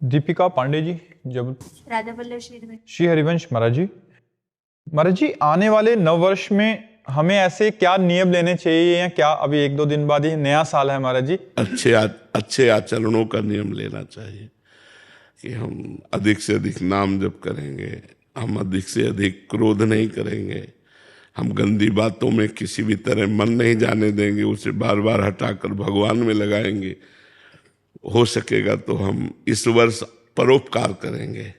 दीपिका पांडे जी, जब राधा वल्लभ श्री हरिवंश महाराज जी, आने वाले नव वर्ष में हमें ऐसे क्या नियम लेने चाहिए, या क्या अभी 1-2 दिन बाद ही नया साल है महाराज जी? अच्छे आचरणों का नियम लेना चाहिए कि हम अधिक से अधिक नाम जप करेंगे, हम अधिक से अधिक क्रोध नहीं करेंगे, हम गंदी बातों में किसी भी तरह मन नहीं जाने देंगे, उसे बार बार हटाकर भगवान में लगाएंगे। हो सकेगा तो हम इस वर्ष परोपकार करेंगे,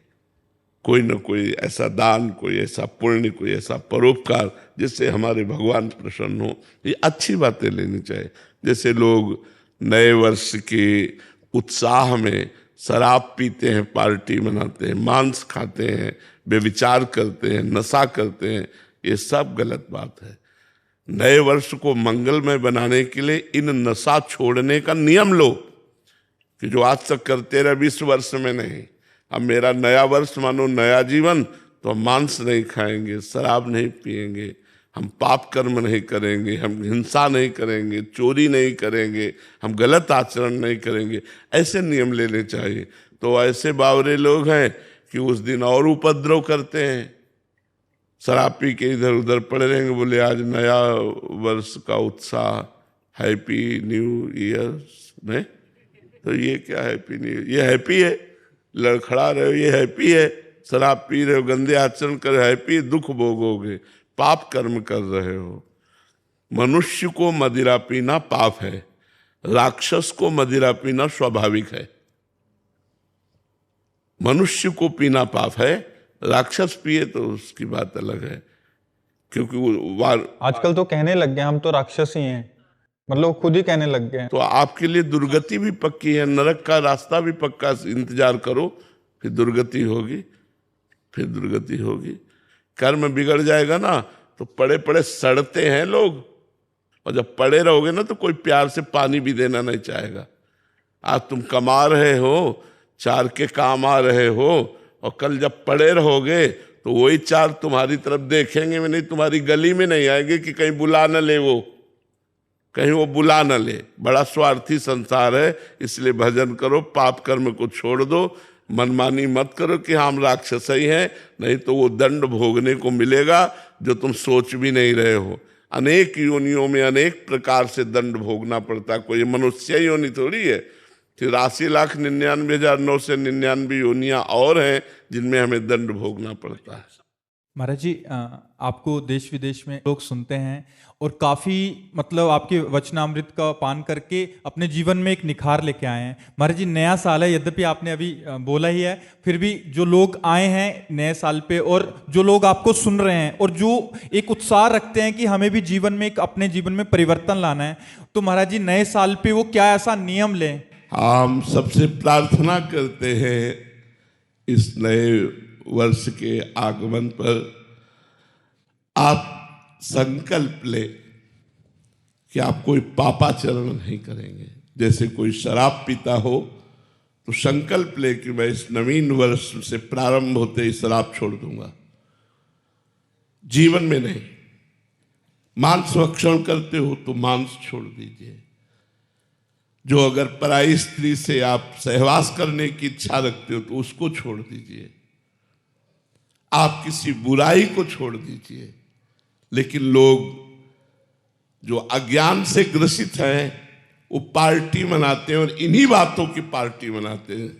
कोई न कोई ऐसा दान, कोई ऐसा पुण्य, कोई ऐसा परोपकार जिससे हमारे भगवान प्रसन्न हो। ये अच्छी बातें लेनी चाहिए। जैसे लोग नए वर्ष के उत्साह में शराब पीते हैं, पार्टी मनाते हैं, मांस खाते हैं, व्यभिचार करते हैं, नशा करते हैं, ये सब गलत बात है। नए वर्ष को मंगलमय बनाने के लिए इन नशा छोड़ने का नियम लो कि जो आज तक करते रहे 20 वर्ष में नहीं। अब मेरा नया वर्ष मानो नया जीवन, तो हम मांस नहीं खाएंगे, शराब नहीं पिएंगे, हम पाप कर्म नहीं करेंगे, हम हिंसा नहीं करेंगे, चोरी नहीं करेंगे, हम गलत आचरण नहीं करेंगे। ऐसे नियम लेने चाहिए। तो ऐसे बावरे लोग हैं कि उस दिन और उपद्रव करते हैं, शराब पी के इधर उधर पड़े रहेंगे, बोले आज नया वर्ष का उत्साह, हैप्पी न्यू ईयर। नहीं तो ये क्या हैप्पी न्यू ईयर? ये हैप्पी है? लड़खड़ा रहे हो, ये हैप्पी है? शराब पी रहे हो, गंदे आचरण कर, हैप्पी? दुख भोगोगे, पाप कर्म कर रहे हो। मनुष्य को मदिरा पीना पाप है, राक्षस को मदिरा पीना स्वाभाविक है। मनुष्य को पीना पाप है, राक्षस पिए तो उसकी बात अलग है। क्योंकि वो आजकल तो कहने लग गए हम तो राक्षस ही हैं, मतलब खुद ही कहने लग गए। तो आपके लिए दुर्गति भी पक्की है, नरक का रास्ता भी पक्का। इंतजार करो, फिर दुर्गति होगी, फिर दुर्गति होगी। कर्म बिगड़ जाएगा ना तो पड़े पड़े सड़ते हैं लोग, और जब पड़े रहोगे ना तो कोई प्यार से पानी भी देना नहीं चाहेगा। आज तुम कमा रहे हो, 4 के काम आ रहे हो, और कल जब पड़े रहोगे तो वही 4 तुम्हारी तरफ देखेंगे भी नहीं, तुम्हारी गली में नहीं आएंगे कि कहीं बुला न ले, वो कहीं वो बुला न ले। बड़ा स्वार्थी संसार है। इसलिए भजन करो, पाप कर्म को छोड़ दो, मनमानी मत करो कि हम राक्षस ही हैं, नहीं तो वो दंड भोगने को मिलेगा जो तुम सोच भी नहीं रहे हो। अनेक योनियों में अनेक प्रकार से दंड भोगना पड़ता है, कोई मनुष्य योनि थोड़ी है। 83,99,999 योनियां और हैं जिनमें हमें दंड भोगना पड़ता है। महाराज जी, आपको देश विदेश में लोग सुनते हैं और काफ़ी मतलब आपके वचनामृत का पान करके अपने जीवन में एक निखार लेके आए हैं। महाराज जी, नया साल है, यद्यपि आपने अभी बोला ही है, फिर भी जो लोग आए हैं नए साल पे और जो लोग आपको सुन रहे हैं और जो एक उत्साह रखते हैं कि हमें भी जीवन में एक अपने जीवन में परिवर्तन लाना है, तो महाराज जी नए साल पे वो क्या ऐसा नियम लें? हम सबसे प्रार्थना करते हैं इस नए वर्ष के आगमन पर आप संकल्प ले कि आप कोई पापाचरण नहीं करेंगे। जैसे कोई शराब पीता हो तो संकल्प ले कि मैं इस नवीन वर्ष से प्रारंभ होते ही शराब छोड़ दूंगा, जीवन में नहीं। मांस भक्षण करते हो तो मांस छोड़ दीजिए। जो अगर पराई स्त्री से आप सहवास करने की इच्छा रखते हो तो उसको छोड़ दीजिए। आप किसी बुराई को छोड़ दीजिए। लेकिन लोग जो अज्ञान से ग्रसित हैं वो पार्टी मनाते हैं, और इन्हीं बातों की पार्टी मनाते हैं।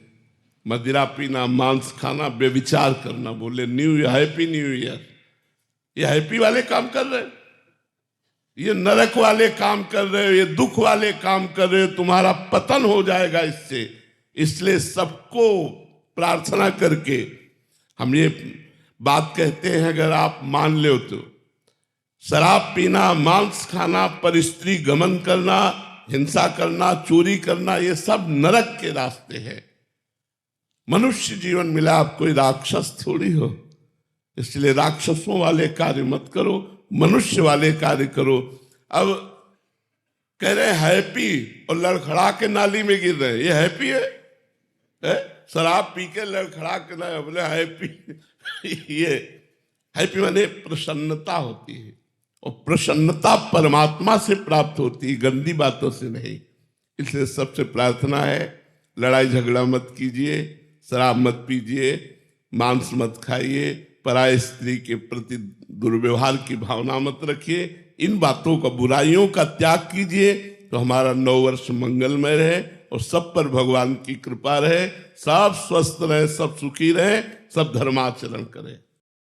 मदिरा पीना, मांस खाना, व्यभिचार करना, बोले new year, happy new year. ये हैप्पी वाले काम कर रहे हो, ये नरक वाले काम कर रहे हो, ये दुख वाले काम कर रहे हो, तुम्हारा पतन हो जाएगा इससे। इसलिए सबको प्रार्थना करके हम ये बात कहते हैं, अगर आप मान ले तो शराब पीना, मांस खाना, परस्त्री गमन करना, हिंसा करना, चोरी करना, ये सब नरक के रास्ते हैं। मनुष्य जीवन मिला, आप कोई राक्षस थोड़ी हो। इसलिए राक्षसों वाले कार्य मत करो, मनुष्य वाले कार्य करो। अब कह रहे हैं हैप्पी, और लड़खड़ा के नाली में गिर रहे हैं, ये हैप्पी है? शराब पी के लड़खड़ा के ना बोले हैप्पी। ये हैप्पी माने प्रसन्नता होती है, और प्रसन्नता परमात्मा से प्राप्त होती है, गंदी बातों से नहीं। इसलिए सबसे प्रार्थना है, लड़ाई झगड़ा मत कीजिए, शराब मत पीजिए, मांस मत खाइए, पराय स्त्री के प्रति दुर्व्यवहार की भावना मत रखिए। इन बातों का, बुराइयों का त्याग कीजिए, तो हमारा 9 वर्ष मंगलमय रहे और सब पर भगवान की कृपा रहे, सब स्वस्थ रहे, सब सुखी रहे, सब धर्माचरण करें।